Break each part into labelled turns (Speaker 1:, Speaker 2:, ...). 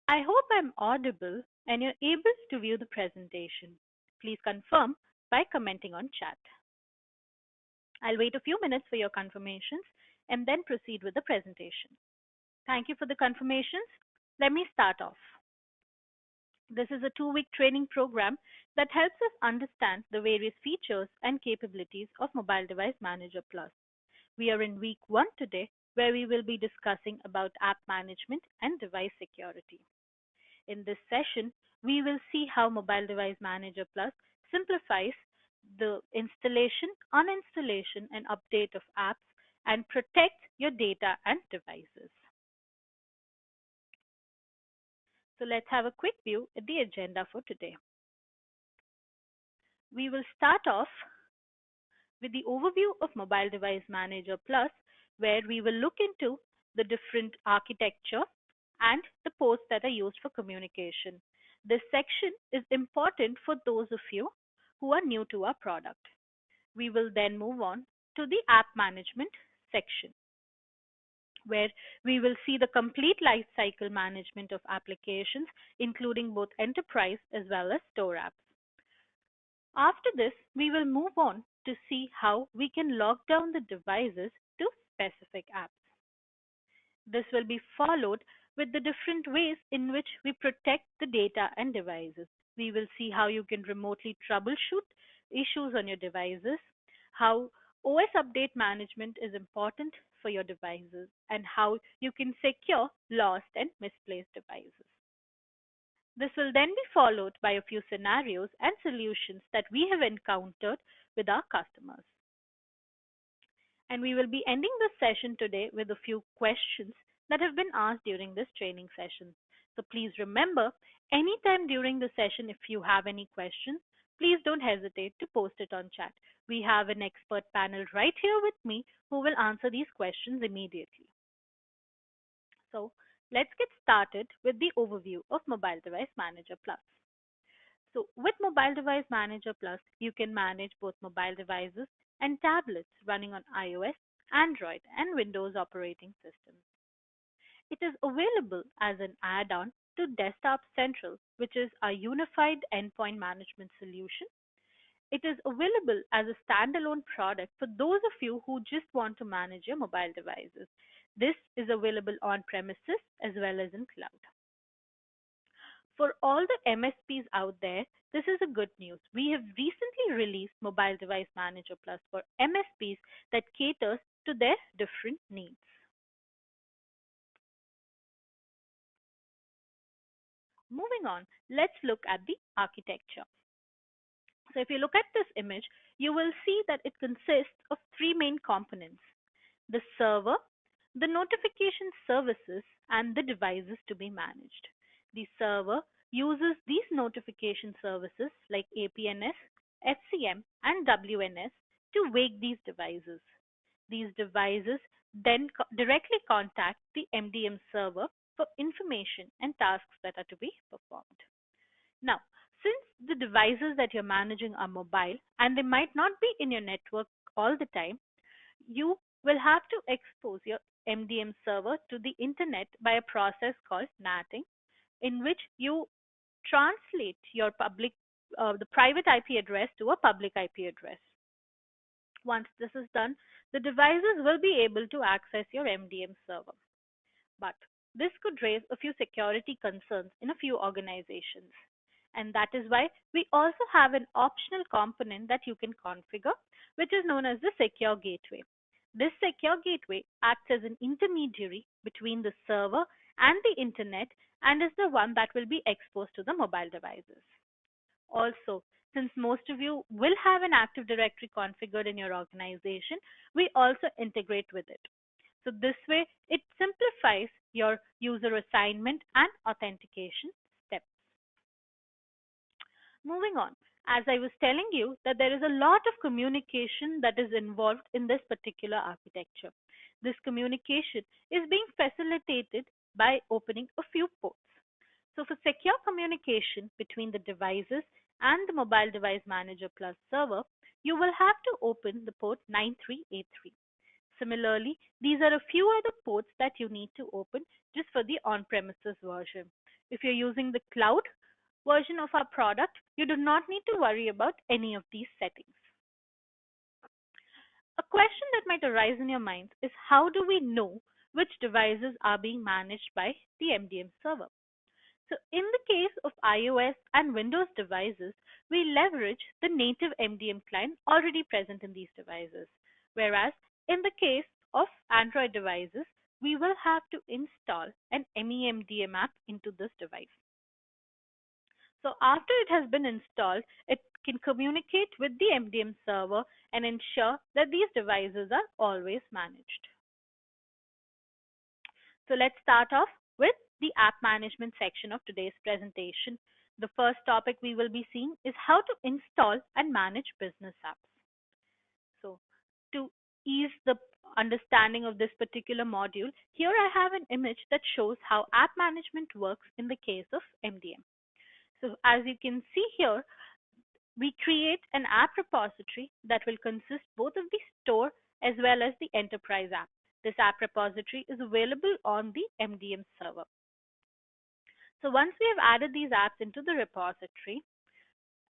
Speaker 1: I hope I'm audible and you're able to view the presentation. Please confirm by commenting on chat. I'll wait a few minutes for your confirmations and then proceed with the presentation. Thank you for the confirmations. Let me start off. This is a 2-week training program that helps us understand the various features and capabilities of Mobile Device Manager Plus. We are in week 1 today, where we will be discussing about app management and device security. In this session, we will see how Mobile Device Manager Plus simplifies the installation, uninstallation, and update of apps and protects your data and devices. So let's have a quick view at the agenda for today. We will start off with the overview of Mobile Device Manager Plus, where we will look into the different architecture and the ports that are used for communication. This section is important for those of you who are new to our product. We will then move on to the app management section, where we will see the complete life cycle management of applications, including both enterprise as well as store apps. After this, we will move on to see how we can lock down the devices to specific apps. This will be followed with the different ways in which we protect the data and devices. We will see how you can remotely troubleshoot issues on your devices, how OS update management is important for your devices, and how you can secure lost and misplaced devices. This will then be followed by a few scenarios and solutions that we have encountered with our customers. And we will be ending this session today with a few questions that have been asked during this training session. So please remember, anytime during the session, if you have any questions, please don't hesitate to post it on chat. We have an expert panel right here with me who will answer these questions immediately. So let's get started with the overview of Mobile Device Manager Plus. So with Mobile Device Manager Plus, you can manage both mobile devices and tablets running on iOS, Android, and Windows operating systems. It is available as an add-on to Desktop Central, which is our unified endpoint management solution. It is available as a standalone product for those of you who just want to manage your mobile devices. This is available on premises as well as in cloud. For all the MSPs out there, this is a good news. We have recently released Mobile Device Manager Plus for MSPs that caters to their different needs. Moving on, let's look at the architecture. So if you look at this image, you will see that it consists of 3 main components: the server, the notification services, and the devices to be managed. The server uses these notification services like APNS, FCM, and WNS to wake these devices. These devices then directly contact the MDM server for information and tasks that are to be performed. Now, since the devices that you're managing are mobile and they might not be in your network all the time, you will have to expose your MDM server to the internet by a process called NATing, in which you translate your the private IP address to a public IP address. Once this is done, the devices will be able to access your MDM server. But this could raise a few security concerns in a few organizations. And that is why we also have an optional component that you can configure, which is known as the secure gateway. This secure gateway acts as an intermediary between the server and the internet and is the one that will be exposed to the mobile devices. Also, since most of you will have an Active Directory configured in your organization, we also integrate with it. So this way, it simplifies your user assignment and authentication steps. Moving on, as I was telling you that there is a lot of communication that is involved in this particular architecture. This communication is being facilitated by opening a few ports. So for secure communication between the devices and the Mobile Device Manager Plus server, you will have to open the port 9383. Similarly, these are a few other ports that you need to open just for the on-premises version. If you're using the cloud version of our product, you do not need to worry about any of these settings. A question that might arise in your mind is, how do we know which devices are being managed by the MDM server? So in the case of iOS and Windows devices, we leverage the native MDM client already present in these devices. Whereas in the case of Android devices, we will have to install an MEMDM app into this device. So after it has been installed, it can communicate with the MDM server and ensure that these devices are always managed. So let's start off with the app management section of today's presentation. The first topic we will be seeing is how to install and manage business apps. So to ease the understanding of this particular module, here I have an image that shows how app management works in the case of MDM. So as you can see here, we create an app repository that will consist both of the store as well as the enterprise app. This app repository is available on the MDM server. So once we have added these apps into the repository,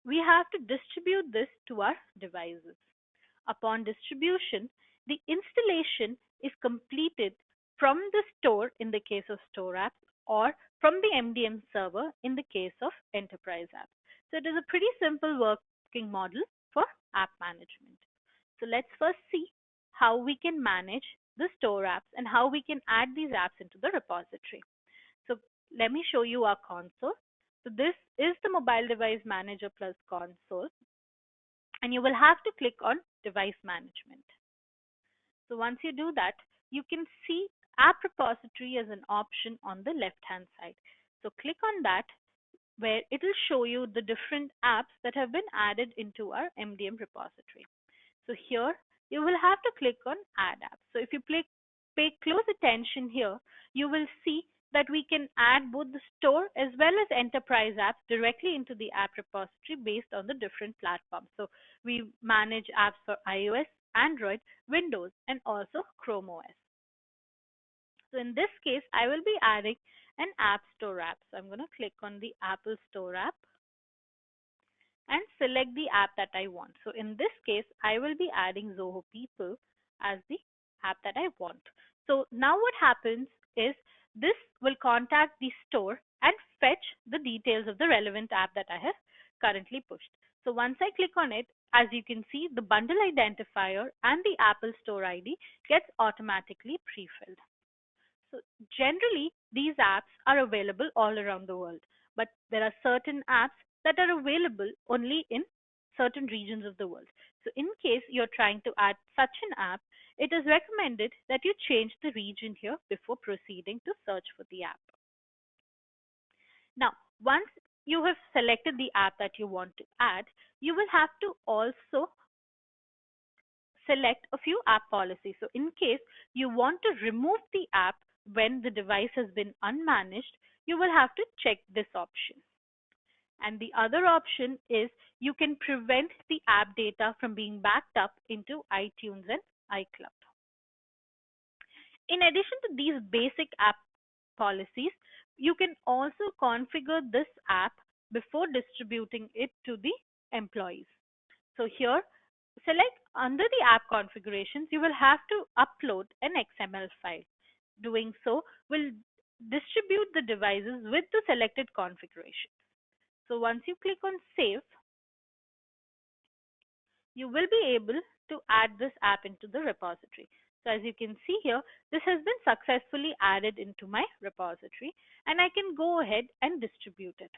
Speaker 1: we have to distribute this to our devices. Upon distribution, the installation is completed from the store in the case of store apps, or from the MDM server in the case of enterprise apps. So it is a pretty simple working model for app management. So let's first see how we can manage the store apps and how we can add these apps into the repository. So let me show you our console. So this is the Mobile Device Manager Plus console, and you will have to click on Device Management. So once you do that, you can see App Repository as an option on the left hand side. So click on that, where it will show you the different apps that have been added into our MDM repository. So here you will have to click on Add Apps. So if you pay close attention here, you will see that we can add both the store as well as enterprise apps directly into the app repository based on the different platforms. So we manage apps for iOS, Android, Windows, and also Chrome OS. So in this case, I will be adding an App Store app. So I'm going to click on the Apple Store app and select the app that I want. So in this case, I will be adding Zoho People as the app that I want. So now what happens is this will contact the store and fetch the details of the relevant app that I have currently pushed. So once I click on it, as you can see, the bundle identifier and the Apple Store ID gets automatically pre-filled. So generally, these apps are available all around the world, but there are certain apps that are available only in certain regions of the world. So in case you're trying to add such an app, it is recommended that you change the region here before proceeding to search for the app. Now, once you have selected the app that you want to add, you will have to also select a few app policies. So in case you want to remove the app when the device has been unmanaged, you will have to check this option. And the other option is you can prevent the app data from being backed up into iTunes and iCloud. In addition to these basic app policies, you can also configure this app before distributing it to the employees. So here, select under the app configurations, you will have to upload an XML file. Doing so will distribute the devices with the selected configurations. So once you click on Save, you will be able to add this app into the repository. So as you can see here, this has been successfully added into my repository, and I can go ahead and distribute it.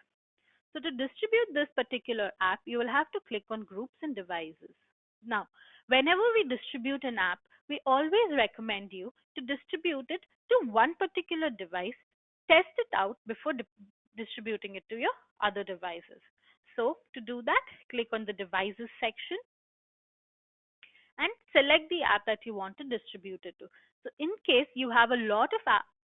Speaker 1: So to distribute this particular app, you will have to click on Groups and Devices. Now, whenever we distribute an app, we always recommend you to distribute it to one particular device, test it out before distributing it to your other devices. So to do that, click on the Devices section and select the app that you want to distribute it to. So in case you have a lot of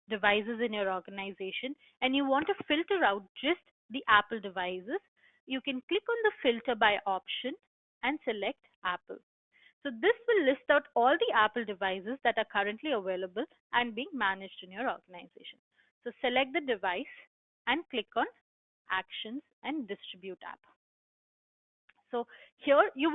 Speaker 1: devices in your organization and you want to filter out just the Apple devices, you can click on the Filter by option and select Apple. So this will list out all the Apple devices that are currently available and being managed in your organization. So select the device and click on Actions and Distribute App. So here we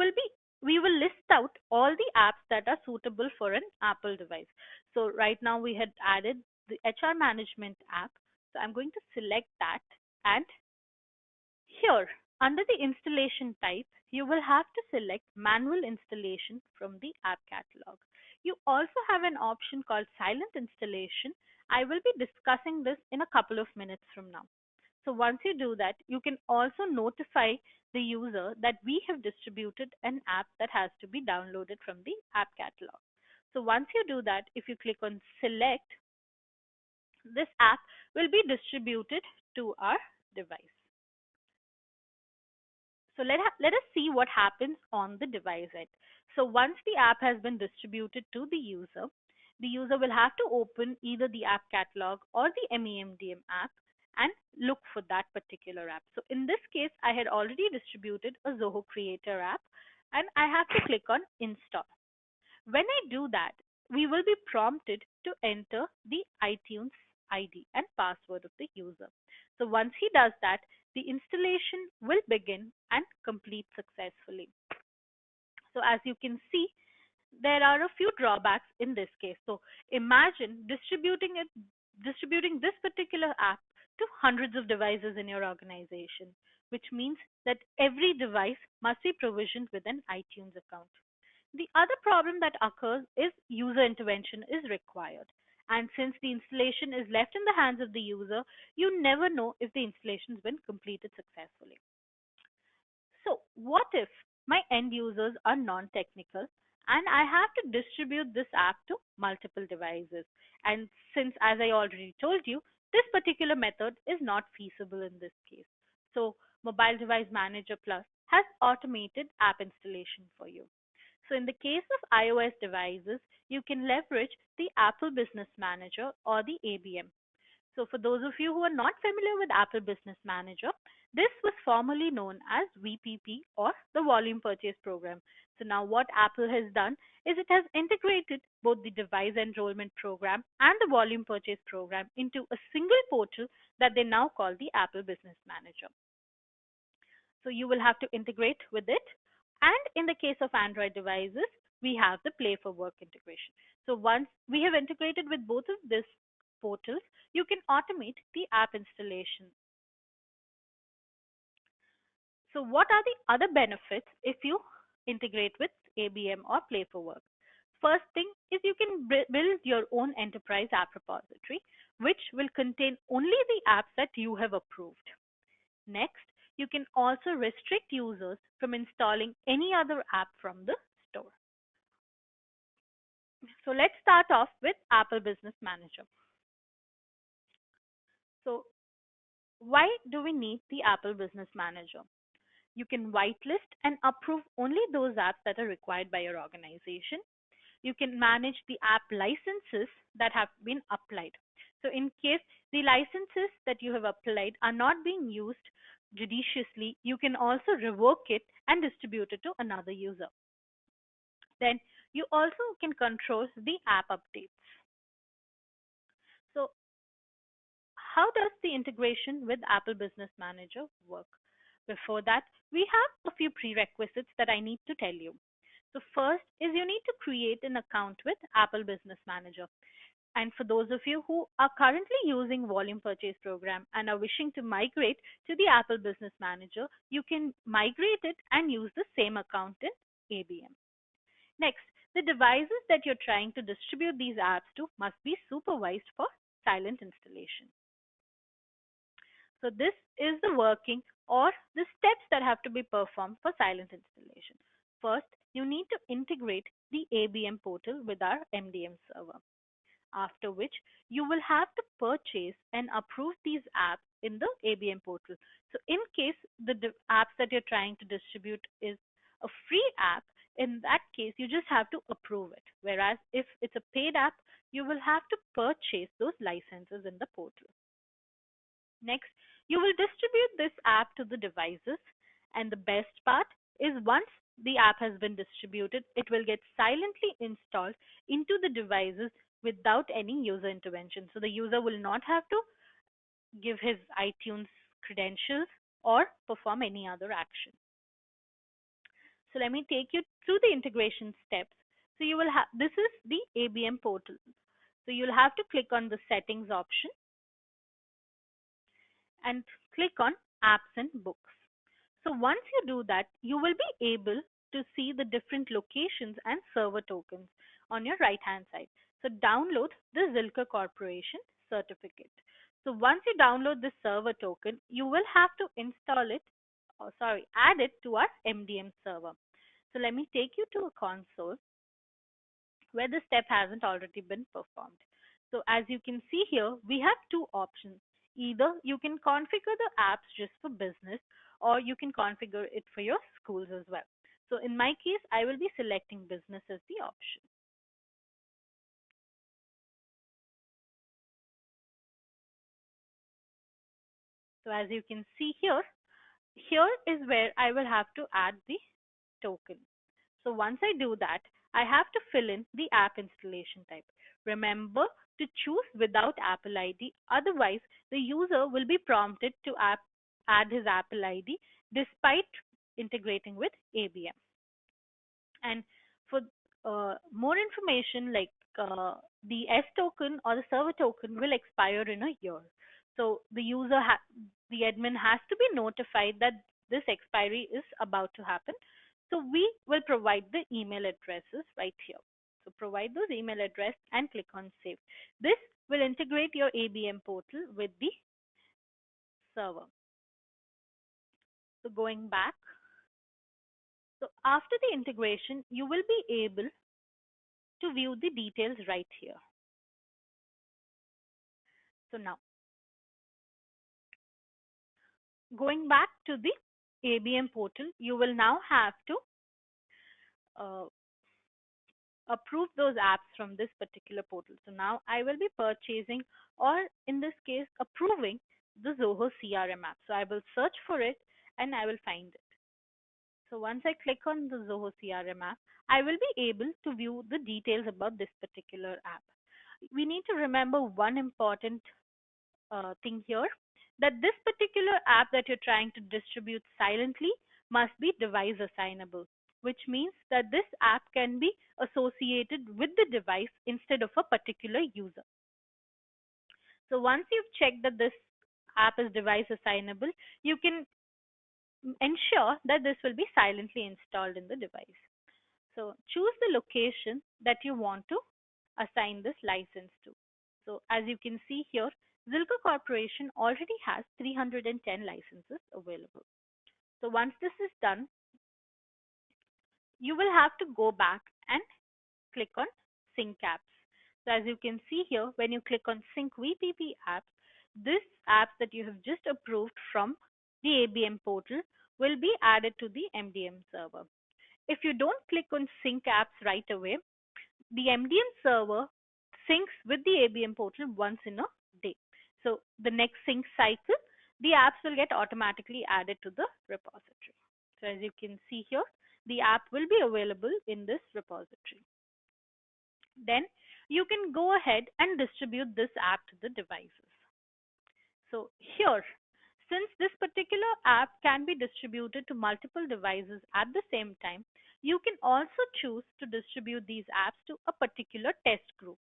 Speaker 1: will list out all the apps that are suitable for an Apple device. So right now we had added the HR management app. So I'm going to select that, and here under the installation type, you will have to select manual installation from the app catalog. You also have an option called silent installation. I will be discussing this in a couple of minutes from now. So once you do that, you can also notify the user that we have distributed an app that has to be downloaded from the app catalog. So once you do that, if you click on select, this app will be distributed to our device. So let us see what happens on the device end. So once the app has been distributed to the user will have to open either the app catalog or the MDM app and look for that particular app. So in this case, I had already distributed a Zoho Creator app, and I have to click on install. When I do that, we will be prompted to enter the iTunes ID and password of the user. So once he does that, the installation will begin and complete successfully. So as you can see, there are a few drawbacks in this case. So imagine distributing this particular app to hundreds of devices in your organization, which means that every device must be provisioned with an iTunes account. The other problem that occurs is user intervention is required. And since the installation is left in the hands of the user, you never know if the installation has been completed successfully. So what if my end users are non-technical and I have to distribute this app to multiple devices? And since, as I already told you, this particular method is not feasible in this case. So Mobile Device Manager Plus has automated app installation for you. So in the case of iOS devices, you can leverage the Apple Business Manager or the ABM. So for those of you who are not familiar with Apple Business Manager, this was formerly known as VPP or the Volume Purchase Program. So now what Apple has done is it has integrated both the device enrollment program and the volume purchase program into a single portal that they now call the Apple Business Manager. So you will have to integrate with it. And in the case of Android devices, we have the Play for Work integration. So once we have integrated with both of these portals, you can automate the app installation. So what are the other benefits if you integrate with ABM or Play for Work? First thing is you can build your own enterprise app repository, which will contain only the apps that you have approved. Next, you can also restrict users from installing any other app from the store. So let's start off with Apple Business Manager. So why do we need the Apple Business Manager? You can whitelist and approve only those apps that are required by your organization. You can manage the app licenses that have been applied. So in case the licenses that you have applied are not being used judiciously, you can also revoke it and distribute it to another user. Then you also can control the app updates. So how does the integration with Apple Business Manager work? Before that, we have a few prerequisites that I need to tell you. So first is you need to create an account with Apple Business Manager. And for those of you who are currently using Volume Purchase Program and are wishing to migrate to the Apple Business Manager, you can migrate it and use the same account in ABM. Next, the devices that you're trying to distribute these apps to must be supervised for silent installation. So this is the working or the steps that have to be performed for silent installation. First, you need to integrate the ABM portal with our MDM server. After which, you will have to purchase and approve these apps in the ABM portal. So in case the apps that you're trying to distribute is a free app, in that case, you just have to approve it. Whereas if it's a paid app, you will have to purchase those licenses in the portal. Next, you will distribute this app to the devices, and the best part is once the app has been distributed, it will get silently installed into the devices without any user intervention. So the user will not have to give his iTunes credentials, or perform any other action. So let me take you through the integration steps. So you will have, this is the ABM portal. So you'll have to click on the settings option and click on apps and books. So once you do that, you will be able to see the different locations and server tokens on your right hand side. So download the Zilker Corporation certificate. So once you download the server token, you will have to install it, add it to our MDM server. So let me take you to a console where the step hasn't already been performed. So as you can see here, we have two options. Either you can configure the apps just for business, or you can configure it for your schools as well. So in my case, I will be selecting business as the option. So as you can see here, here is where I will have to add the token. So once I do that, I have to fill in the app installation type. Remember to choose without Apple ID, otherwise the user will be prompted to add his Apple ID despite integrating with ABM. And for more information, like the S token or the server token will expire in a year. So the admin has to be notified that this expiry is about to happen. So we will provide the email addresses right here. So provide those email address and click on save. This will integrate your ABM portal with the server. So going back, so after the integration, you will be able to view the details right here. So now, going back to the ABM portal, you will now have to uh, approve those apps from this particular portal. So now I will be purchasing, or in this case, approving the Zoho CRM app. So I will search for it and I will find it. So once I click on the Zoho CRM app, I will be able to view the details about this particular app. We need to remember one important thing here, that this particular app that you're trying to distribute silently must be device assignable, which means that this app can be associated with the device instead of a particular user. So once you've checked that this app is device assignable, you can ensure that this will be silently installed in the device. So choose the location that you want to assign this license to. So as you can see here, Zilker Corporation already has 310 licenses available. So once this is done, you will have to go back and click on Sync Apps. So as you can see here, when you click on Sync VPP apps, this apps that you have just approved from the ABM portal will be added to the MDM server. If you don't click on Sync Apps right away, the MDM server syncs with the ABM portal once in a day. So the next sync cycle, the apps will get automatically added to the repository. So as you can see here, the app will be available in this repository. Then you can go ahead and distribute this app to the devices. So here, since this particular app can be distributed to multiple devices at the same time, you can also choose to distribute these apps to a particular test group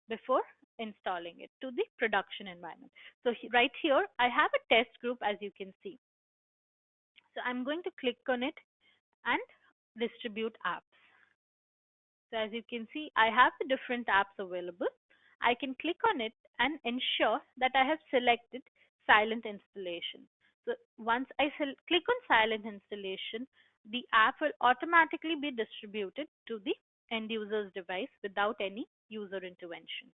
Speaker 1: before installing it to the production environment. So right here, I have a test group, as you can see. So I'm going to click on it and distribute apps. So as you can see, I have the different apps available. I can click on it and ensure that I have selected silent installation. So once I click on silent installation, the app will automatically be distributed to the end user's device without any user intervention.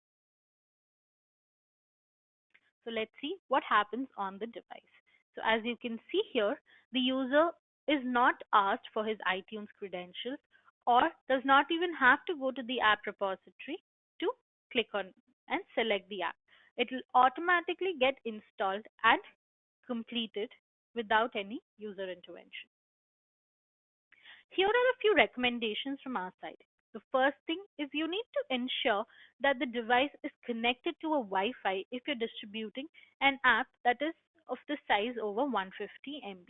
Speaker 1: So let's see what happens on the device. So as you can see here, the user is not asked for his iTunes credentials, or does not even have to go to the app repository to click on and select the app. It will automatically get installed and completed without any user intervention. Here are a few recommendations from our side. The first thing is you need to ensure that the device is connected to a Wi-Fi if you're distributing an app that is of the size over 150 MB.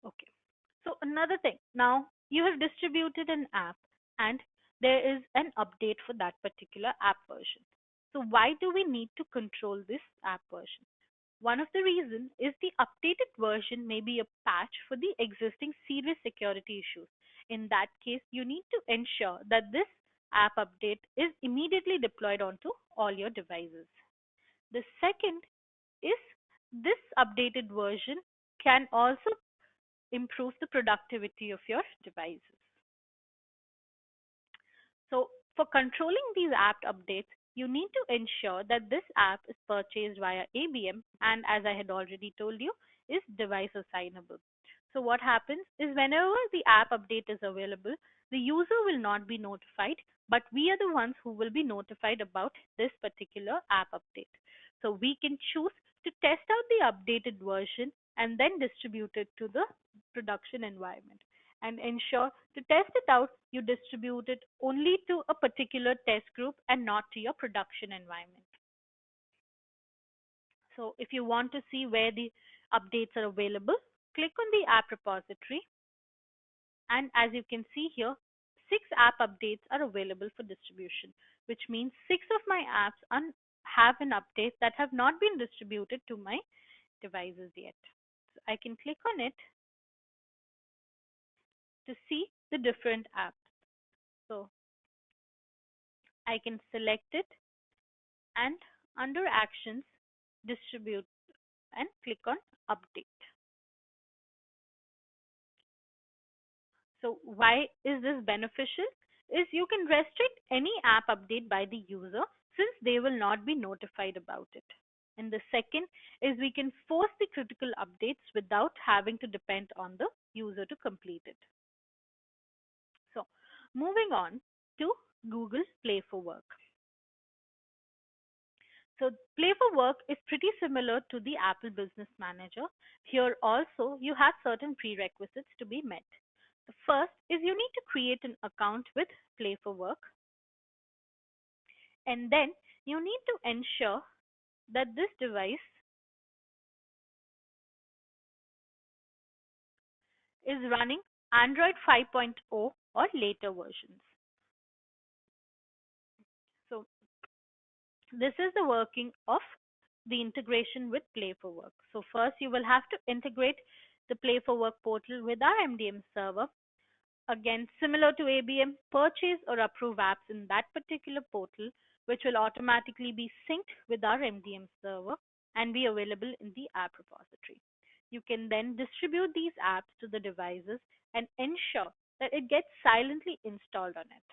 Speaker 1: Okay. So another thing, now you have distributed an app and there is an update for that particular app version. So why do we need to control this app version? One of the reasons is the updated version may be a patch for the existing serious security issues. In that case, you need to ensure that this app update is immediately deployed onto all your devices. The second is this updated version can also improve the productivity of your devices. So for controlling these app updates, you need to ensure that this app is purchased via ABM and, as I had already told you, is device assignable. So what happens is whenever the app update is available, the user will not be notified, but we are the ones who will be notified about this particular app update. So we can choose to test out the updated version and then distribute it to the production environment, and ensure to test it out, you distribute it only to a particular test group and not to your production environment. So if you want to see where the updates are available, click on the app repository, and as you can see here, 6 app updates are available for distribution, which means 6 of my apps have an update that have not been distributed to my devices yet. So I can click on it to see the different apps. So I can select it and under actions, distribute, and click on update. So why is this beneficial? Is you can restrict any app update by the user since they will not be notified about it. And the second is we can force the critical updates without having to depend on the user to complete it. So moving on to Google Play for Work. So Play for Work is pretty similar to the Apple Business Manager. Here also you have certain prerequisites to be met. The first is you need to create an account with Play for Work, and then you need to ensure that this device is running Android 5.0 or later versions. So this is the working of the integration with Play for Work. So first you will have to integrate the Play for Work portal with our MDM server. Again, similar to ABM, purchase or approve apps in that particular portal, which will automatically be synced with our MDM server and be available in the app repository. You can then distribute these apps to the devices and ensure that it gets silently installed on it.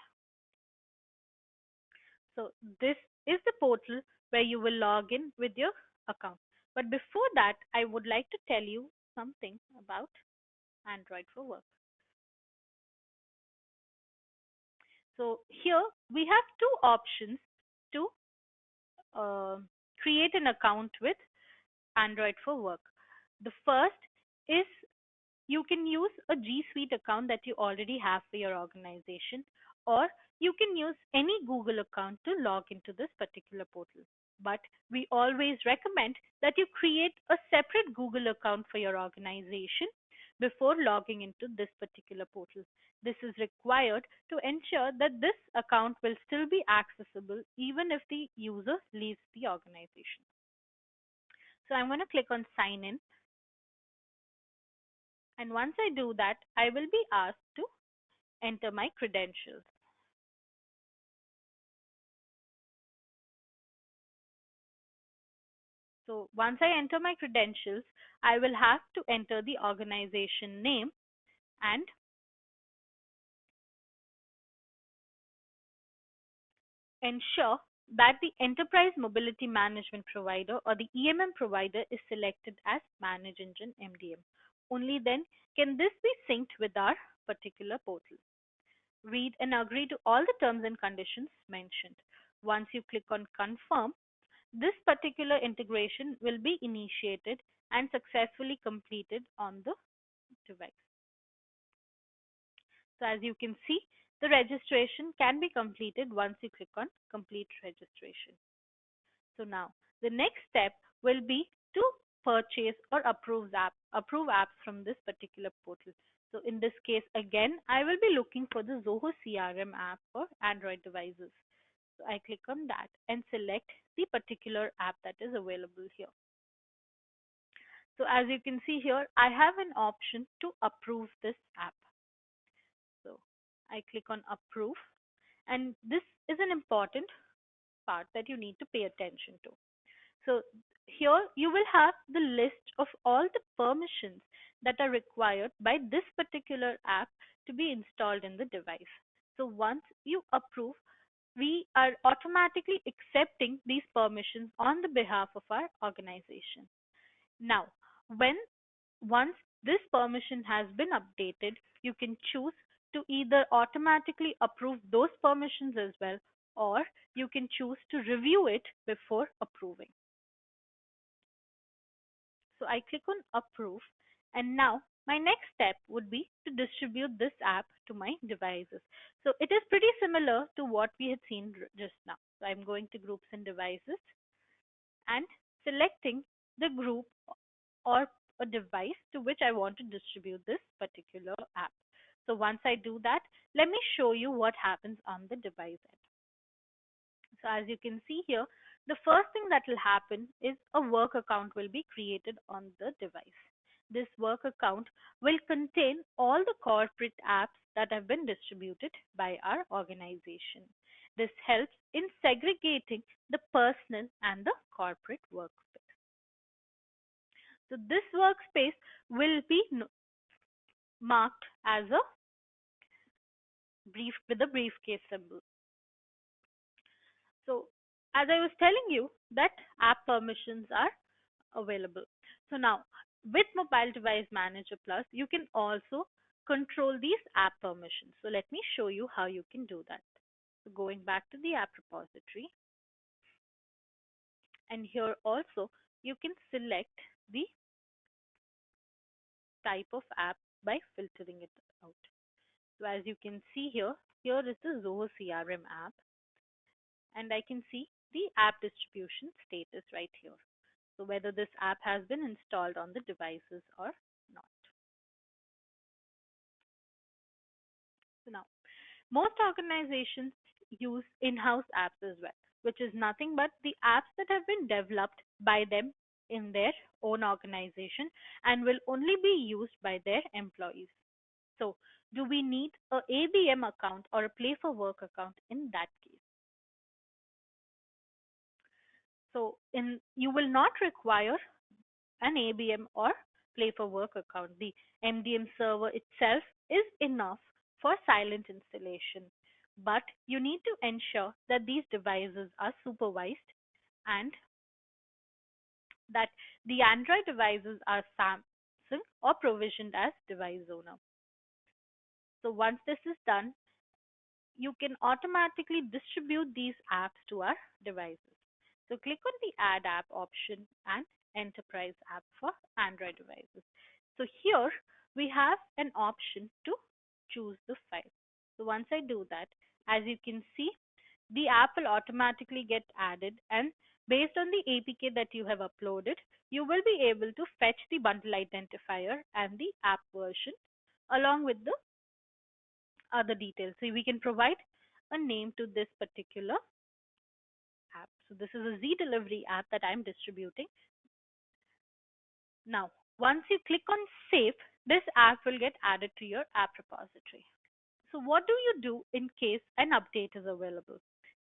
Speaker 1: So this is the portal where you will log in with your account. But before that, I would like to tell you something about Android for Work. So here we have 2 options to uh, create an account with Android for Work. The first is you can use a G Suite account that you already have for your organization, or you can use any Google account to log into this particular portal. But we always recommend that you create a separate Google account for your organization before logging into this particular portal. This is required to ensure that this account will still be accessible even if the user leaves the organization. So I'm going to click on sign in, and once I do that, I will be asked to enter my credentials. So once I enter my credentials, I will have to enter the organization name and ensure that the Enterprise Mobility Management Provider or the EMM provider is selected as ManageEngine MDM. Only then can this be synced with our particular portal. Read and agree to all the terms and conditions mentioned. Once you click on confirm, this particular integration will be initiated and successfully completed on the device. So as you can see, the registration can be completed once you click on complete registration. So now the next step will be to purchase or approve apps from this particular portal. So in this case, again, I will be looking for the Zoho CRM app for Android devices. So I click on that and select the particular app that is available here. So as you can see here, I have an option to approve this app. So I click on approve, and this is an important part that you need to pay attention to. So here you will have the list of all the permissions that are required by this particular app to be installed in the device. So once you approve, we are automatically accepting these permissions on the behalf of our organization. Now, when once this permission has been updated, you can choose to either automatically approve those permissions as well, or you can choose to review it before approving. So I click on approve, and now my next step would be to distribute this app to my devices. So it is pretty similar to what we had seen just now. So I'm going to groups and devices and selecting the group or a device to which I want to distribute this particular app. So once I do that, let me show you what happens on the device end. So as you can see here, the first thing that will happen is a work account will be created on the device. This work account will contain all the corporate apps that have been distributed by our organization. This helps in segregating the personal and the corporate workspace. So this workspace will be marked as a brief with a briefcase symbol. So as I was telling you that app permissions are available. So now with Mobile Device Manager Plus, you can also control these app permissions. So let me show you how you can do that. So going back to the app repository, and here also you can select the type of app by filtering it out. So as you can see here, here is the Zoho CRM app, and I can see the app distribution status right here. So whether this app has been installed on the devices or not. So now, most organizations use in-house apps as well, which is nothing but the apps that have been developed by them in their own organization and will only be used by their employees. So do we need a ABM account or a Play for Work account in that case? So you will not require an ABM or Play for Work account. The MDM server itself is enough for silent installation, but you need to ensure that these devices are supervised and that the Android devices are Samsung or provisioned as device owner. So once this is done, you can automatically distribute these apps to our devices. So click on the Add App option and Enterprise app for Android devices. So here we have an option to choose the file. So once I do that, as you can see, the app will automatically get added, and based on the APK that you have uploaded, you will be able to fetch the bundle identifier and the app version along with the other details. So we can provide a name to this particular app. So this is a Z delivery app that I'm distributing. Now, once you click on save, this app will get added to your app repository. So what do you do in case an update is available?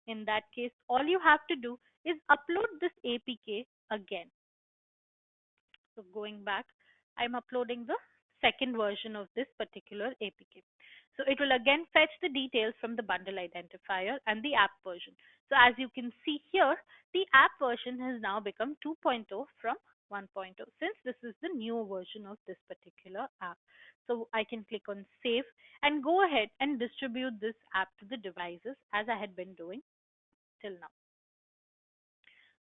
Speaker 1: In that case, all you have to do is upload this APK again. So going back, I'm uploading the second version of this particular APK. So it will again fetch the details from the bundle identifier and the app version. So as you can see here, the app version has now become 2.0 from 1.0 since this is the new version of this particular app. So I can click on save and go ahead and distribute this app to the devices as I had been doing till now.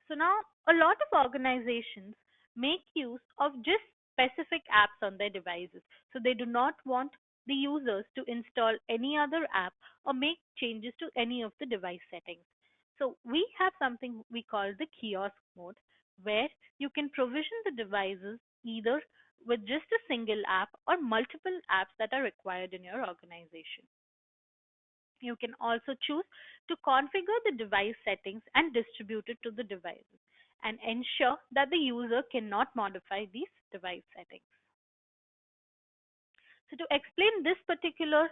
Speaker 1: So now a lot of organizations make use of just specific apps on their devices. So they do not want the users to install any other app or make changes to any of the device settings. So we have something we call the kiosk mode, where you can provision the devices either with just a single app or multiple apps that are required in your organization. You can also choose to configure the device settings and distribute it to the devices and ensure that the user cannot modify these device settings. So to explain this particular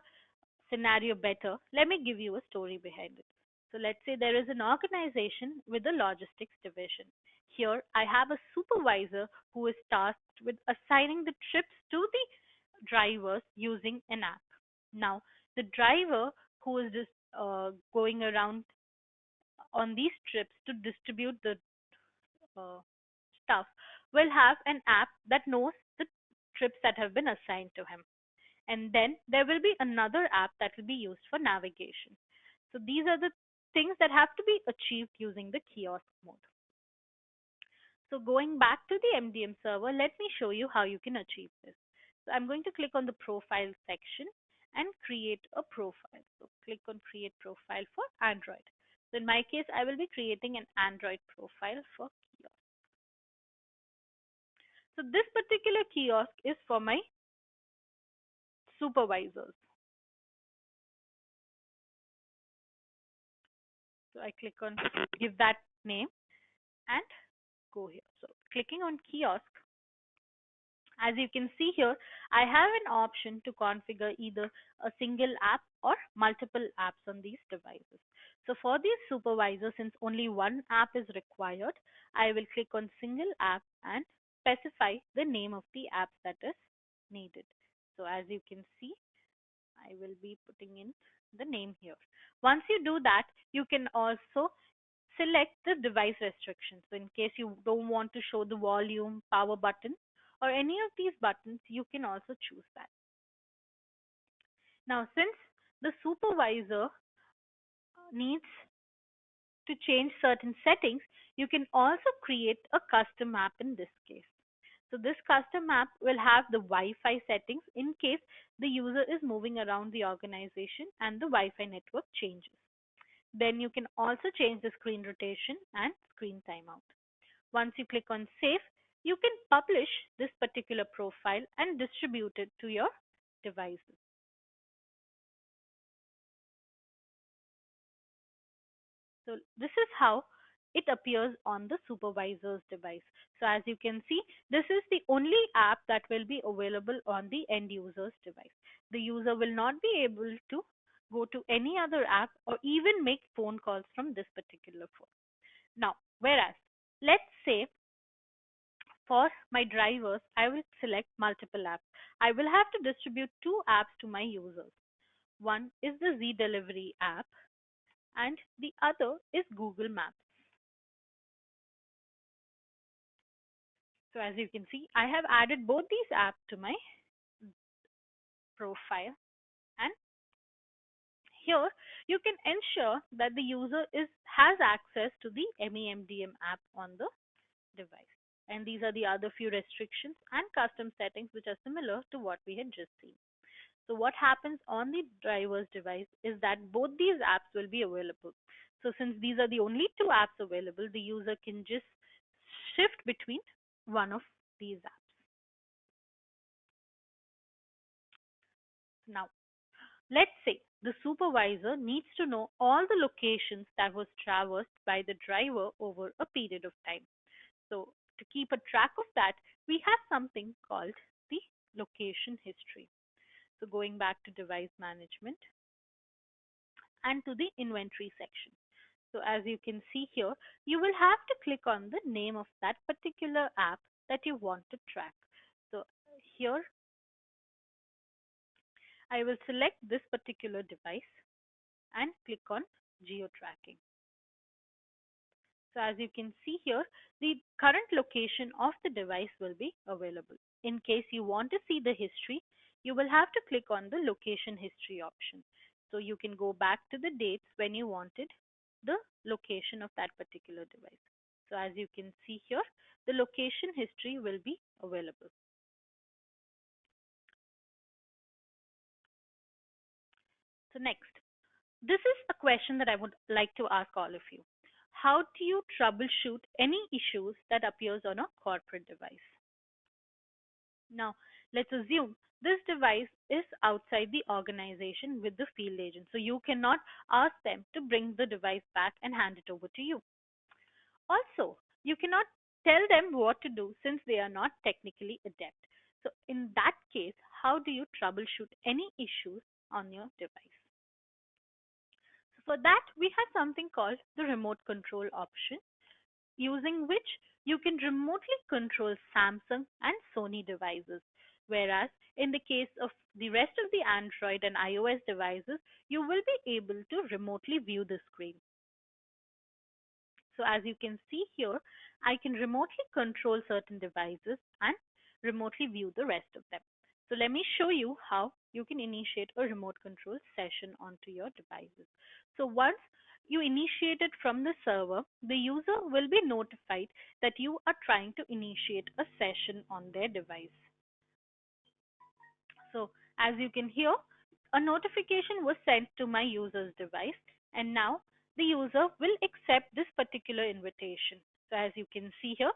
Speaker 1: scenario better, let me give you a story behind it. So let's say there is an organization with a logistics division. Here I have a supervisor who is tasked with assigning the trips to the drivers using an app. Now, the driver who is just going around on these trips to distribute the uh, stuff will have an app that knows the trips that have been assigned to him. And then there will be another app that will be used for navigation. So these are the things that have to be achieved using the kiosk mode. So going back to the MDM server, let me show you how you can achieve this. So I'm going to click on the profile section and create a profile. So click on create profile for Android. So in my case, I will be creating an Android profile for kiosk. So this particular kiosk is for my supervisors. So I click on give that name and go here. So clicking on kiosk, as you can see here, I have an option to configure either a single app or multiple apps on these devices. So for these supervisors, since only one app is required, I will click on single app and specify the name of the app that is needed. So as you can see, I will be putting in the name here. Once you do that, you can also select the device restrictions. So in case you don't want to show the volume, power button, or any of these buttons, you can also choose that. Now, since the supervisor needs to change certain settings, you can also create a custom app in this case. So this custom app will have the Wi-Fi settings in case the user is moving around the organization and the Wi-Fi network changes. Then you can also change the screen rotation and screen timeout. Once you click on save, you can publish this particular profile and distribute it to your devices. So this is how it appears on the supervisor's device. So as you can see, this is the only app that will be available on the end user's device. The user will not be able to go to any other app or even make phone calls from this particular phone. Now, whereas, let's say for my drivers, I will select multiple apps. I will have to distribute two apps to my users. One is the Z Delivery app and the other is Google Maps. So as you can see, I have added both these apps to my profile, and here you can ensure that the user has access to the MEMDM app on the device. And these are the other few restrictions and custom settings which are similar to what we had just seen. So what happens on the driver's device is that both these apps will be available. So since these are the only two apps available, the user can just shift between one of these apps. Now, let's say the supervisor needs to know all the locations that was traversed by the driver over a period of time. So to keep a track of that, we have something called the location history. So going back to device management and to the inventory section. So as you can see here, you will have to click on the name of that particular app that you want to track. So here I will select this particular device and click on Geo-tracking. So as you can see here, the current location of the device will be available. In case you want to see the history, you will have to click on the location history option. So you can go back to the dates when you wanted the location of that particular device. So as you can see here, the location history will be available. So next, this is a question that I would like to ask all of you. How do you troubleshoot any issues that appears on a corporate device? Now, let's assume this device is outside the organization with the field agent. So you cannot ask them to bring the device back and hand it over to you. Also, you cannot tell them what to do since they are not technically adept. So in that case, how do you troubleshoot any issues on your device? So for that, we have something called the remote control option, using which you can remotely control Samsung and Sony devices. Whereas in the case of the rest of the Android and iOS devices, you will be able to remotely view the screen. So as you can see here, I can remotely control certain devices and remotely view the rest of them. So let me show you how you can initiate a remote control session onto your devices. So once you initiate it from the server, the user will be notified that you are trying to initiate a session on their device. So as you can hear, a notification was sent to my user's device, and now the user will accept this particular invitation. So as you can see here,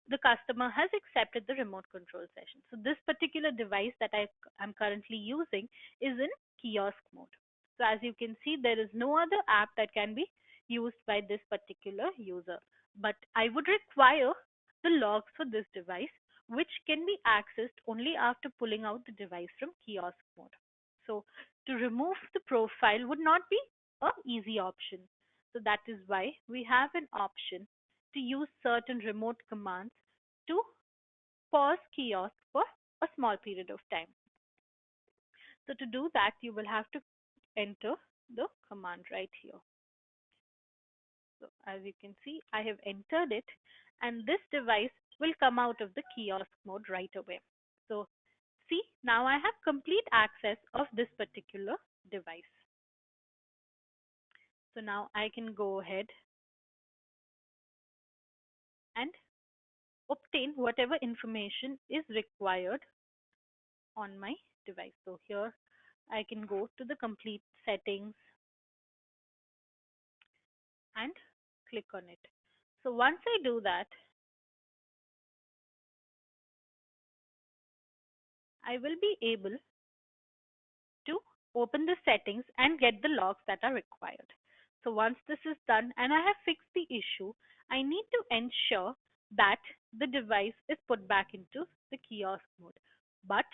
Speaker 1: the customer has accepted the remote control session. So this particular device that I am currently using is in kiosk mode. So as you can see, there is no other app that can be used by this particular user. But I would require the logs for this device, which can be accessed only after pulling out the device from kiosk mode. So to remove the profile would not be a easy option. So that is why we have an option to use certain remote commands to pause kiosk for a small period of time. So to do that, you will have to enter the command right here. So as you can see, I have entered it, and this device will come out of the kiosk mode right away. So see, now I have complete access of this particular device. So now I can go ahead and obtain whatever information is required on my device. So here I can go to the complete settings and click on it. So once I do that, I will be able to open the settings and get the logs that are required. So once this is done and I have fixed the issue, I need to ensure that the device is put back into the kiosk mode. But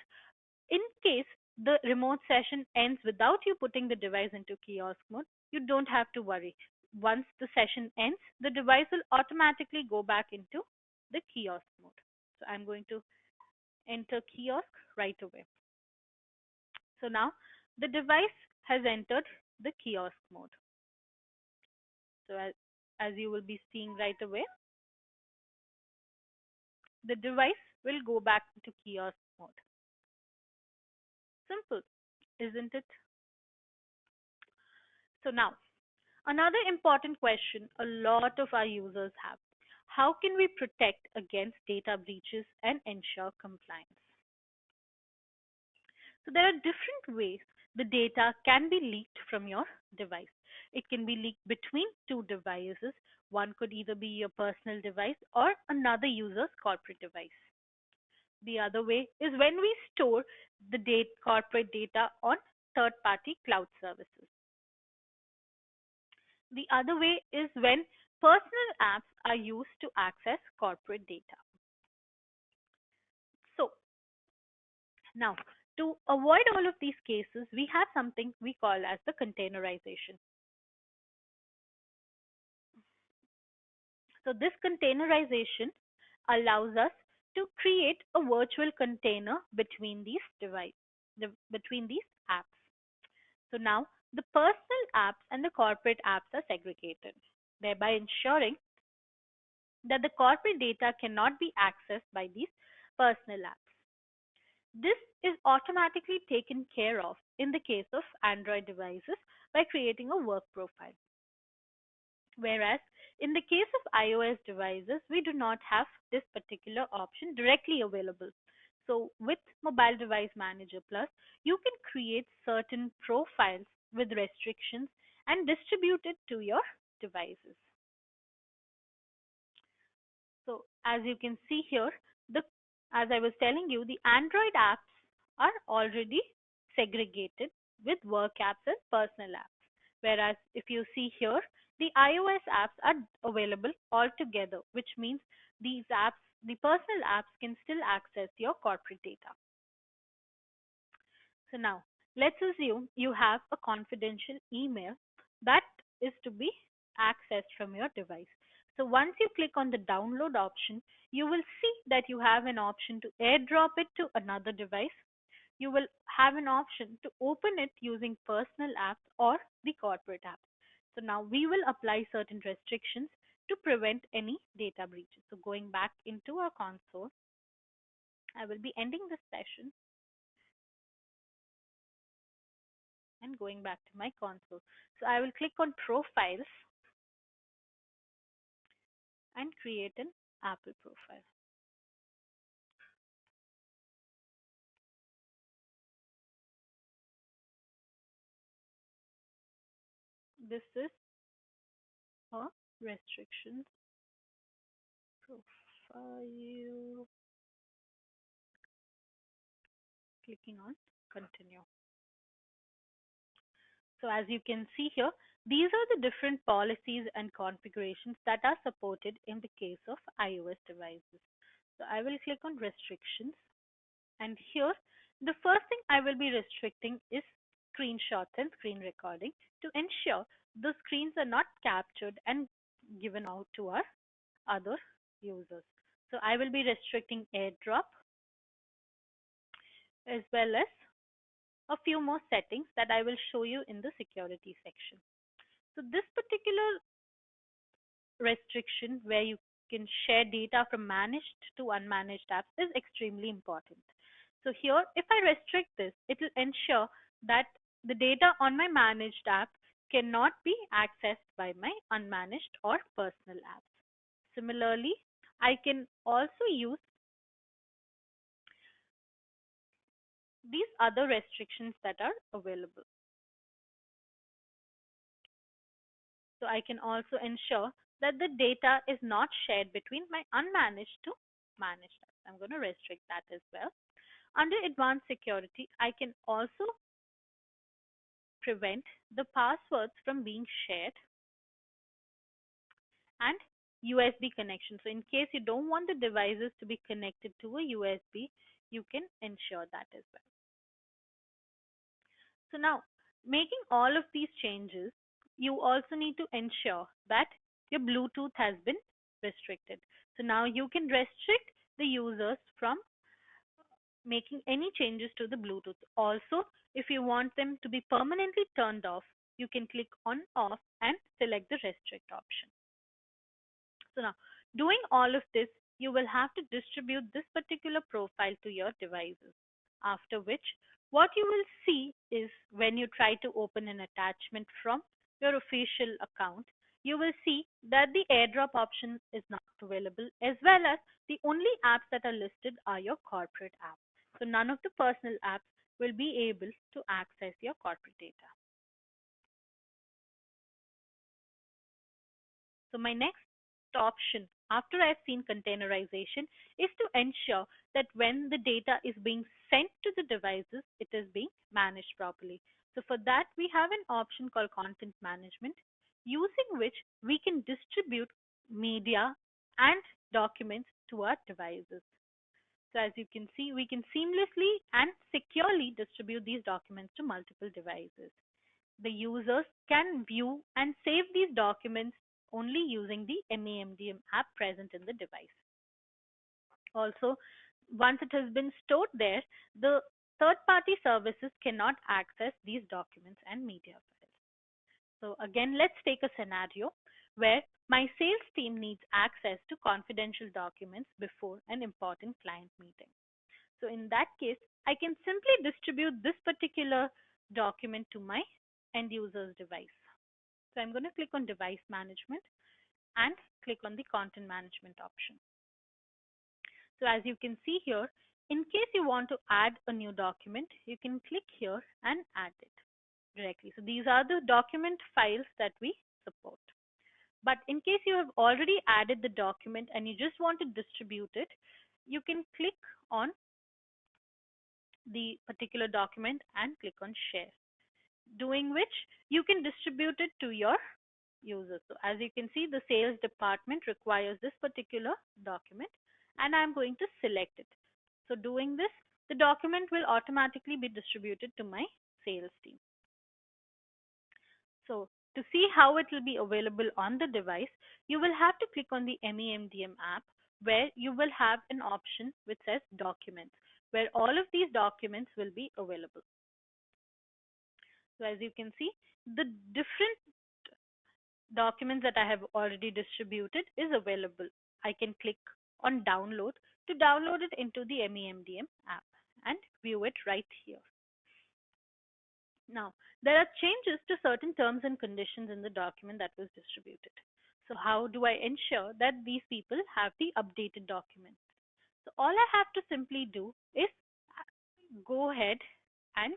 Speaker 1: in case the remote session ends without you putting the device into kiosk mode, you don't have to worry. Once the session ends, the device will automatically go back into the kiosk mode. So I'm going to enter kiosk right away. So now the device has entered the kiosk mode. So as you will be seeing right away, the device will go back to kiosk mode. Simple, isn't it? So now, another important question a lot of our users have: how can we protect against data breaches and ensure compliance? So there are different ways the data can be leaked from your device. It can be leaked between two devices. One could either be your personal device or another user's corporate device. The other way is when we store the corporate data on third-party cloud services. The other way is when personal apps are used to access corporate data. So now, to avoid all of these cases, we have something we call as the containerization. So this containerization allows us to create a virtual container between these between these apps. So now the personal apps and the corporate apps are segregated, thereby ensuring that the corporate data cannot be accessed by these personal apps. This is automatically taken care of in the case of Android devices by creating a work profile. Whereas in the case of iOS devices, we do not have this particular option directly available. So with Mobile Device Manager Plus, you can create certain profiles with restrictions and distribute it to your devices. So as you can see here, the as I was telling you, the Android apps are already segregated with work apps and personal apps. Whereas if you see here, the iOS apps are available all together, which means these apps, the personal apps can still access your corporate data. So now let's assume you have a confidential email that is to be accessed from your device. So once you click on the download option, you will see that you have an option to airdrop it to another device. You will have an option to open it using personal apps or the corporate apps. So now we will apply certain restrictions to prevent any data breaches. So going back into our console, I will be ending this session and going back to my console. So I will click on profiles and create an Apple profile. This is a restrictions profile. Clicking on continue. So as you can see here, these are the different policies and configurations that are supported in the case of iOS devices. So I will click on restrictions, and here the first thing I will be restricting is screenshots and screen recording to ensure the screens are not captured and given out to our other users. So I will be restricting AirDrop as well as a few more settings that I will show you in the security section. So this particular restriction where you can share data from managed to unmanaged apps is extremely important. So here, if I restrict this, it will ensure that the data on my managed app cannot be accessed by my unmanaged or personal apps. Similarly, I can also use these other restrictions that are available. So I can also ensure that the data is not shared between my unmanaged to managed apps. I'm going to restrict that as well. Under advanced security, I can also prevent the passwords from being shared and USB connection. So in case you don't want the devices to be connected to a USB, you can ensure that as well. So now, making all of these changes, you also need to ensure that your Bluetooth has been restricted. So now you can restrict the users from making any changes to the Bluetooth. Also, if you want them to be permanently turned off, you can click on off and select the restrict option. So now, doing all of this, you will have to distribute this particular profile to your devices. After which, what you will see is when you try to open an attachment from your official account, you will see that the airdrop option is not available, as well as the only apps that are listed are your corporate apps. So none of the personal apps will be able to access your corporate data. So my next option after I've seen containerization is to ensure that when the data is being sent to the devices, it is being managed properly. So for that, we have an option called content management, using which we can distribute media and documents to our devices. So as you can see, we can seamlessly and securely distribute these documents to multiple devices. The users can view and save these documents only using the MDM app present in the device. Also, once it has been stored there, the third-party services cannot access these documents and media files. So again, let's take a scenario where my sales team needs access to confidential documents before an important client meeting. So in that case, I can simply distribute this particular document to my end user's device. So I'm going to click on device management and click on the content management option. So as you can see here, in case you want to add a new document, you can click here and add it. directly. So these are the document files that we support. But in case you have already added the document and you just want to distribute it, you can click on the particular document and click on share, doing which you can distribute it to your users. So as you can see, the sales department requires this particular document and I'm going to select it. So doing this, the document will automatically be distributed to my sales team. So to see how it will be available on the device, you will have to click on the MeMDM app, where you will have an option which says documents, where all of these documents will be available. So as you can see, the different documents that I have already distributed is available. I can click on download to download it into the MeMDM app and view it right here. Now, there are changes to certain terms and conditions in the document that was distributed. So how do I ensure that these people have the updated document? So all I have to simply do is go ahead and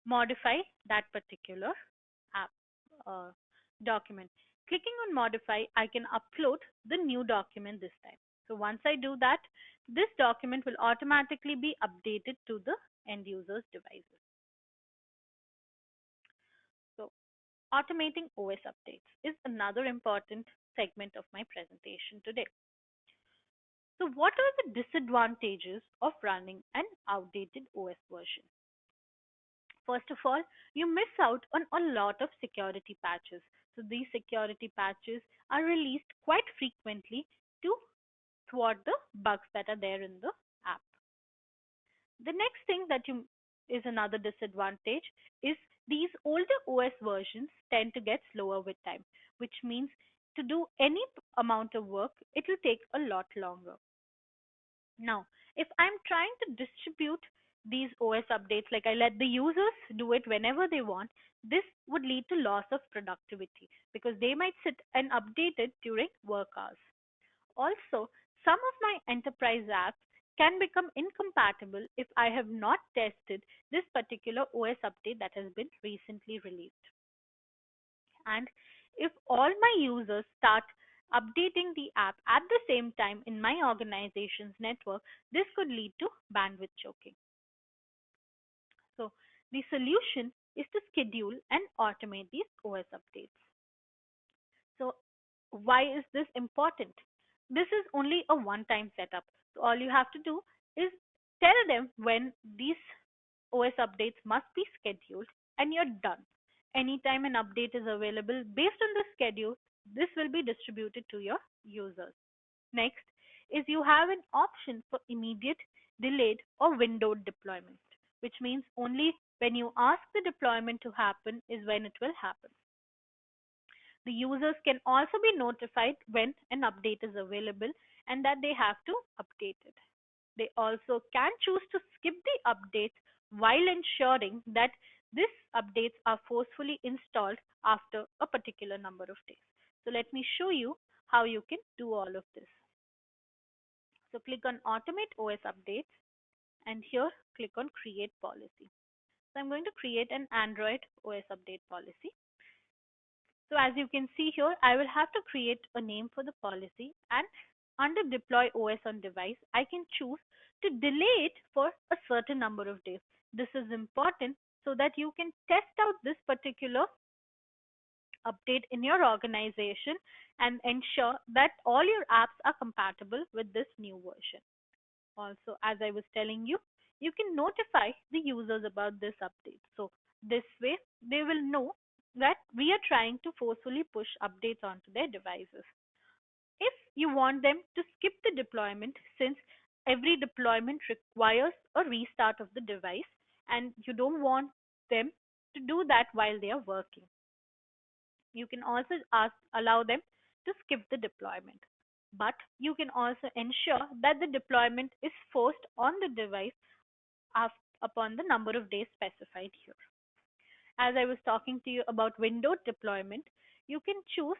Speaker 1: modify that particular app document. Clicking on modify, I can upload the new document this time. So once I do that, this document will automatically be updated to the end user's devices. So automating OS updates is another important segment of my presentation today. So what are the disadvantages of running an outdated OS version? First of all, you miss out on a lot of security patches. So these security patches are released quite frequently to thwart the bugs that are there in the app. The next thing that you is another disadvantage is these older OS versions tend to get slower with time, which means to do any amount of work, it will take a lot longer. Now, if I'm trying to distribute these OS updates, like I let the users do it whenever they want, this would lead to loss of productivity because they might sit and update it during work hours. Also, some of my enterprise apps can become incompatible if I have not tested this particular OS update that has been recently released. And if all my users start updating the app at the same time in my organization's network, this could lead to bandwidth choking. So the solution is to schedule and automate these OS updates. So why is this important? This is only a one-time setup. So all you have to do is tell them when these OS updates must be scheduled and you're done. Anytime an update is available based on the schedule, this will be distributed to your users. Next is you have an option for immediate, delayed or windowed deployment, which means only when you ask the deployment to happen is when it will happen. The users can also be notified when an update is available and that they have to update it. They also can choose to skip the updates while ensuring that these updates are forcefully installed after a particular number of days. So let me show you how you can do all of this. So click on Automate OS Updates and here click on Create Policy. So I'm going to create an Android OS Update policy. So as you can see here, I will have to create a name for the policy, and under deploy OS on device, I can choose to delay it for a certain number of days. This is important so that you can test out this particular update in your organization and ensure that all your apps are compatible with this new version. Also, as I was telling you, you can notify the users about this update. So this way they will know that we are trying to forcefully push updates onto their devices. If you want them to skip the deployment, since every deployment requires a restart of the device and you don't want them to do that while they are working, you can also allow them to skip the deployment. But you can also ensure that the deployment is forced on the device upon the number of days specified here. As I was talking to you about window deployment, you can choose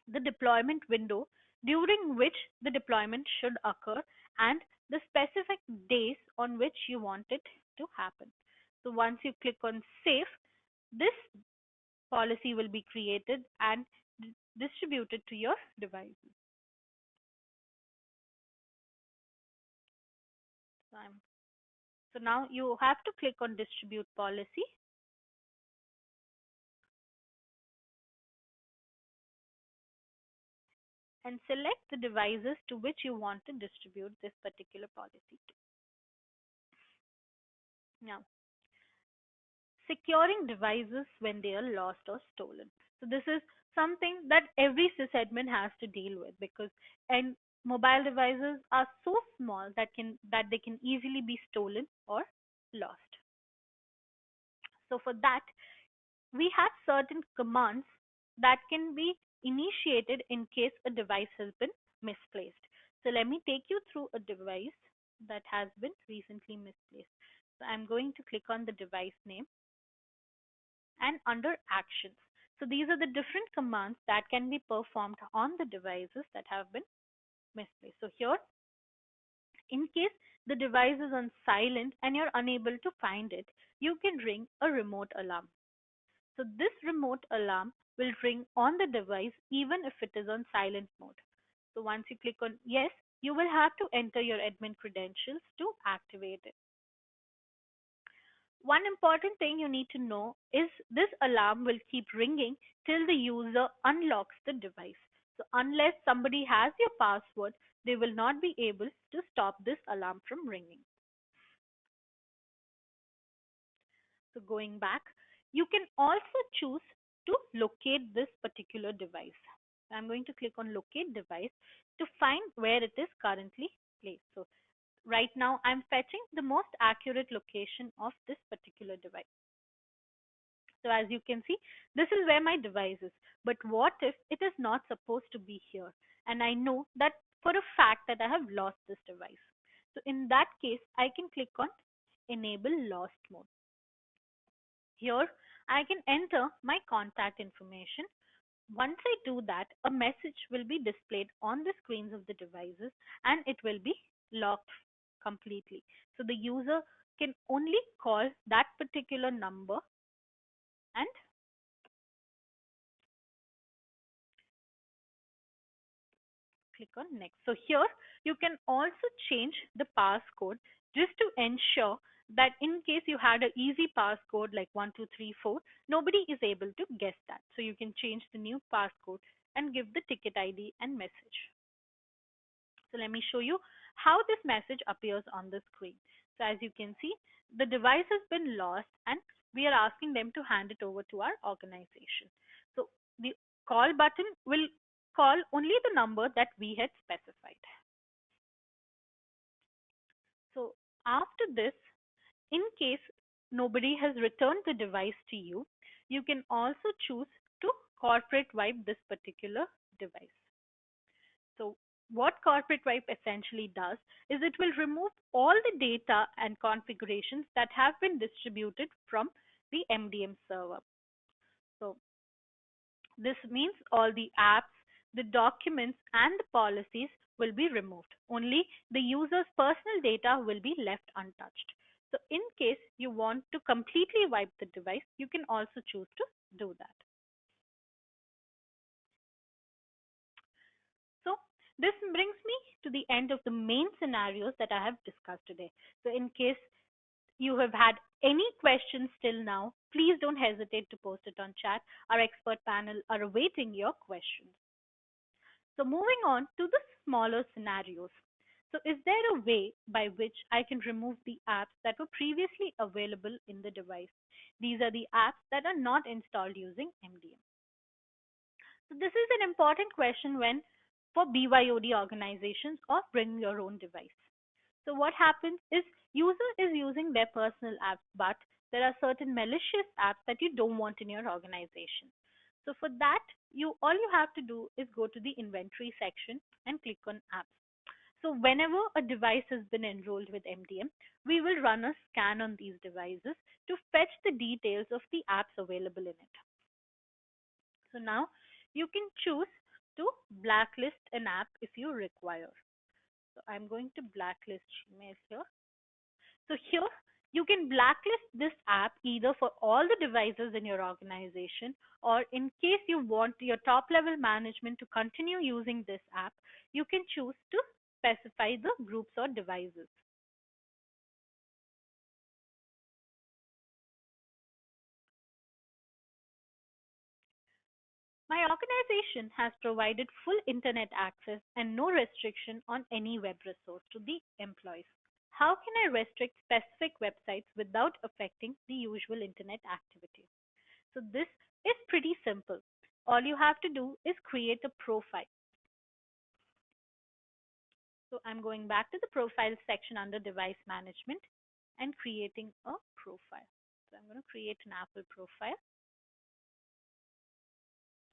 Speaker 1: the deployment window during which the deployment should occur and the specific days on which you want it to happen. So once you click on save, this policy will be created and distributed to your devices. So, so now you have to click on distribute policy, and select the devices to which you want to distribute this particular policy to. Now, securing devices when they are lost or stolen. So this is something that every sysadmin has to deal with, because and mobile devices are so small that they can easily be stolen or lost. So for that, we have certain commands that can be initiated in case a device has been misplaced. So let me take you through a device that has been recently misplaced. So I'm going to click on the device name and under actions. So these are the different commands that can be performed on the devices that have been misplaced. So here, in case the device is on silent and you're unable to find it, you can ring a remote alarm. So this remote alarm will ring on the device even if it is on silent mode. So once you click on yes, you will have to enter your admin credentials to activate it. One important thing you need to know is this alarm will keep ringing till the user unlocks the device. So unless somebody has your password, they will not be able to stop this alarm from ringing. So going back, you can also choose to locate this particular device. I'm going to click on locate device to find where it is currently placed. So right now I'm fetching the most accurate location of this particular device. So as you can see, this is where my device is. But what if it is not supposed to be here? And I know that for a fact that I have lost this device. So in that case, I can click on enable lost mode. Here, I can enter my contact information. Once I do that, a message will be displayed on the screens of the devices and it will be locked completely. So the user can only call that particular number and click on next. So here you can also change the passcode just to ensure that in case you had an easy passcode like 1234, nobody is able to guess that. So you can change the new passcode and give the ticket ID and message. So let me show you how this message appears on the screen. So as you can see, the device has been lost and we are asking them to hand it over to our organization. So the call button will call only the number that we had specified. So after this, in case nobody has returned the device to you, you can also choose to corporate wipe this particular device. So what corporate wipe essentially does is it will remove all the data and configurations that have been distributed from the MDM server. So this means all the apps, the documents, and the policies will be removed. Only the user's personal data will be left untouched. So in case you want to completely wipe the device, you can also choose to do that. So this brings me to the end of the main scenarios that I have discussed today. So in case you have had any questions till now, please don't hesitate to post it on chat. Our expert panel are awaiting your questions. So moving on to the smaller scenarios. So is there a way by which I can remove the apps that were previously available in the device? These are the apps that are not installed using MDM. So this is an important question when for BYOD organizations or bring your own device. So what happens is user is using their personal apps, but there are certain malicious apps that you don't want in your organization. So for that, all you have to do is go to the inventory section and click on apps. So whenever a device has been enrolled with MDM, we will run a scan on these devices to fetch the details of the apps available in it. So now you can choose to blacklist an app if you require. So I'm going to blacklist Gmail here. So here You can blacklist this app either for all the devices in your organization, or in case you want your top level management to continue using this app, you can choose to specify the groups or devices. My organization has provided full internet access and no restriction on any web resource to the employees. How can I restrict specific websites without affecting the usual internet activity? So this is pretty simple. All you have to do is create a profile. So I'm going back to the profile section under device management and creating a profile. So I'm going to create an Apple profile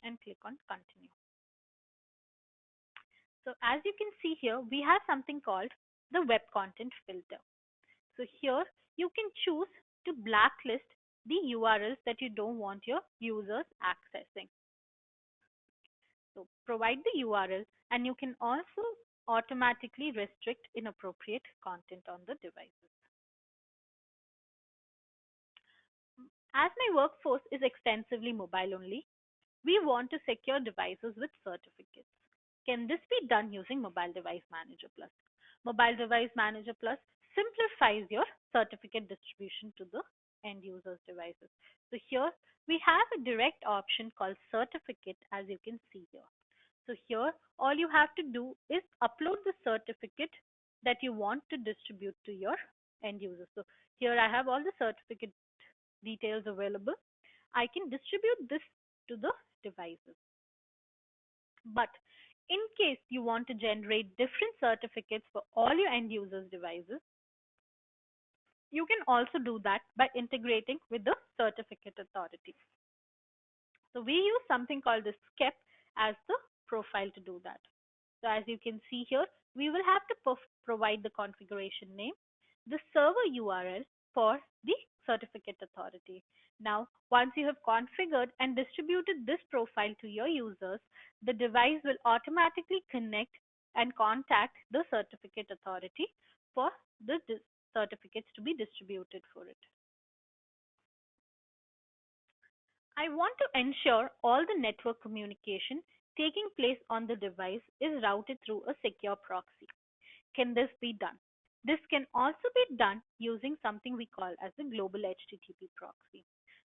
Speaker 1: and click on continue. So as you can see here, we have something called the web content filter. So here you can choose to blacklist the URLs that you don't want your users accessing. So provide the URL, and you can also automatically restrict inappropriate content on the devices. As my workforce is extensively mobile only, we want to secure devices with certificates. Can this be done using Mobile Device Manager Plus? Mobile Device Manager Plus simplifies your certificate distribution to the end users' devices. So here we have a direct option called certificate, as you can see here. So here all you have to do is upload the certificate that you want to distribute to your end users. So here I have all the certificate details available. I can distribute this to the devices. But in case you want to generate different certificates for all your end users devices, you can also do that by integrating with the certificate authority. So we use something called the SCEP as the profile to do that. So as you can see here, we will have to provide the configuration name, the server URL for the certificate authority. Now, once you have configured and distributed this profile to your users, the device will automatically connect and contact the certificate authority for the certificates to be distributed for it. I want to ensure all the network communication taking place on the device is routed through a secure proxy. Can this be done? This can also be done using something we call as the global HTTP proxy.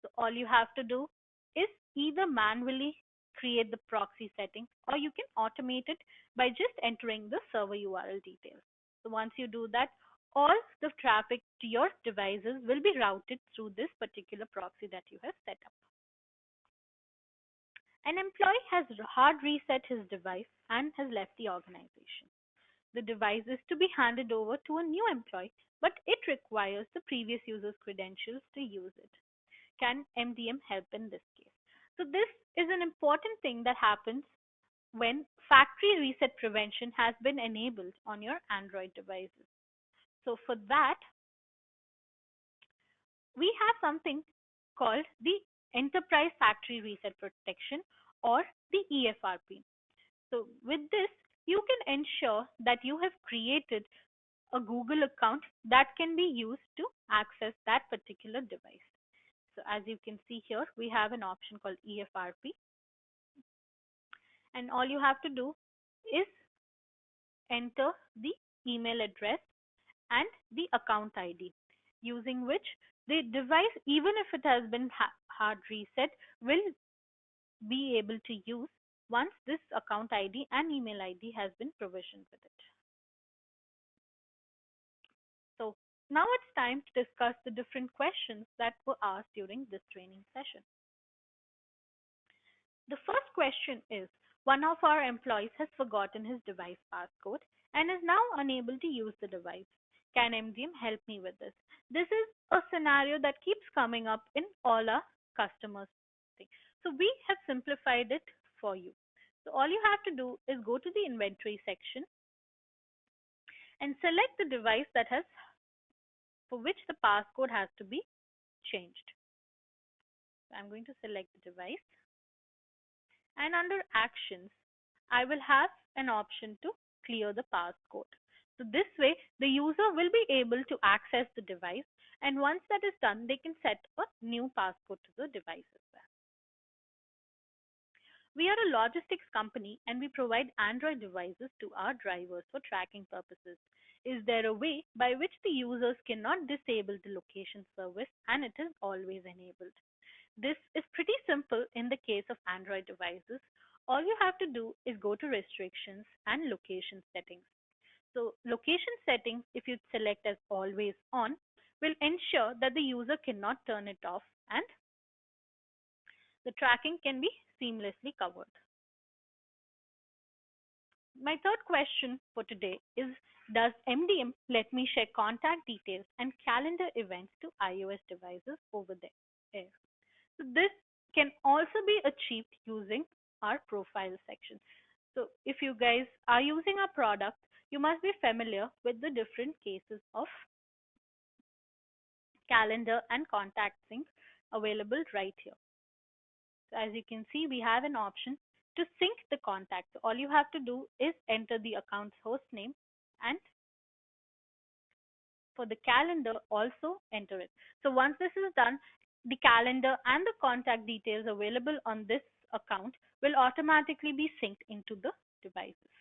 Speaker 1: So all you have to do is either manually create the proxy setting, or you can automate it by just entering the server URL details. So once you do that, all the traffic to your devices will be routed through this particular proxy that you have set up. An employee has hard reset his device and has left the organization. The device is to be handed over to a new employee, but it requires the previous user's credentials to use it. Can MDM help in this case? So this is an important thing that happens when factory reset prevention has been enabled on your Android devices. So for that, we have something called the Enterprise Factory Reset Protection, or the EFRP. So with this, you can ensure that you have created a Google account that can be used to access that particular device. So as you can see here, we have an option called EFRP, and all you have to do is enter the email address and the account ID, using which the device, even if it has been hard reset, will be able to use once this account ID and email ID has been provisioned with it. So now it's time to discuss the different questions that were asked during this training session. The first question is, one of our employees has forgotten his device passcode and is now unable to use the device. Can MDM help me with this? This is a scenario that keeps coming up in all our customers. So we have simplified it for you. So all you have to do is go to the inventory section and select the device that has for which the passcode has to be changed. So I'm going to select the device, and under actions I will have an option to clear the passcode. So this way the user will be able to access the device And once that is done, they can set a new passcode to the device as well. We are a logistics company and we provide Android devices to our drivers for tracking purposes. Is there a way by which the users cannot disable the location service and it is always enabled? This is pretty simple in the case of Android devices. All you have to do is go to restrictions and location settings. So location settings, if you select as always on, will ensure that the user cannot turn it off and the tracking can be seamlessly covered. My third question for today is, does MDM let me share contact details and calendar events to iOS devices over the air? So this can also be achieved using our profile section. So if you guys are using our product, you must be familiar with the different cases of calendar and contact sync available right here. So as you can see, we have an option to sync the contacts. So all you have to do is enter the account's host name, and for the calendar also enter it. So once this is done, the calendar and the contact details available on this account will automatically be synced into the devices.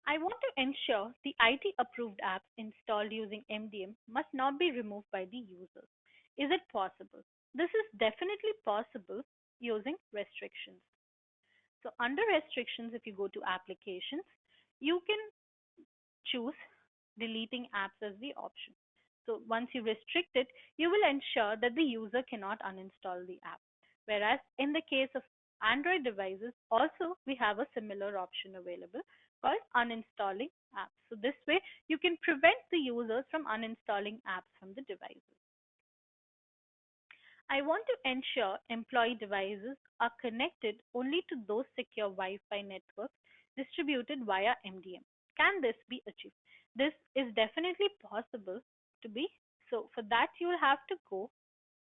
Speaker 1: I want to ensure the IT approved apps installed using MDM must not be removed by the users. Is it possible? This is definitely possible using restrictions. So under restrictions, if you go to applications, you can choose deleting apps as the option. So once you restrict it, you will ensure that the user cannot uninstall the app. Whereas in the case of Android devices, also we have a similar option available called uninstalling apps. So this way you can prevent the users from uninstalling apps from the devices. I want to ensure employee devices are connected only to those secure Wi-Fi networks distributed via MDM. Can this be achieved? This is definitely possible to be. So for that, you will have to go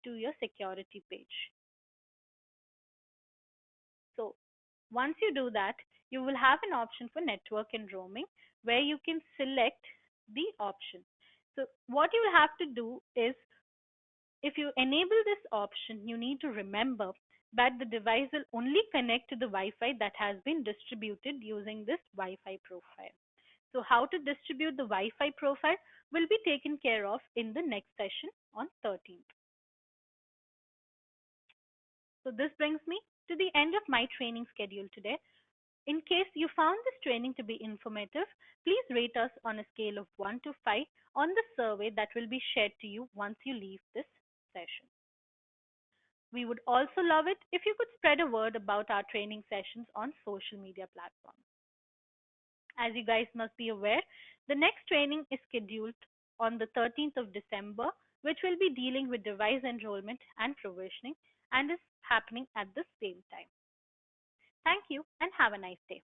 Speaker 1: to your security page. So once you do that, you will have an option for network and roaming where you can select the option. So what you will have to do is, if you enable this option, you need to remember that the device will only connect to the Wi-Fi that has been distributed using this Wi-Fi profile. So how to distribute the Wi-Fi profile will be taken care of in the next session on 13th. So this brings me to the end of my training schedule today. In case you found this training to be informative, please rate us on a scale of 1 to 5 on the survey that will be shared to you once you leave this session. We would also love it if you could spread a word about our training sessions on social media platforms. As you guys must be aware, the next training is scheduled on the 13th of December, which will be dealing with device enrollment and provisioning and is happening at the same time. Thank you and have a nice day.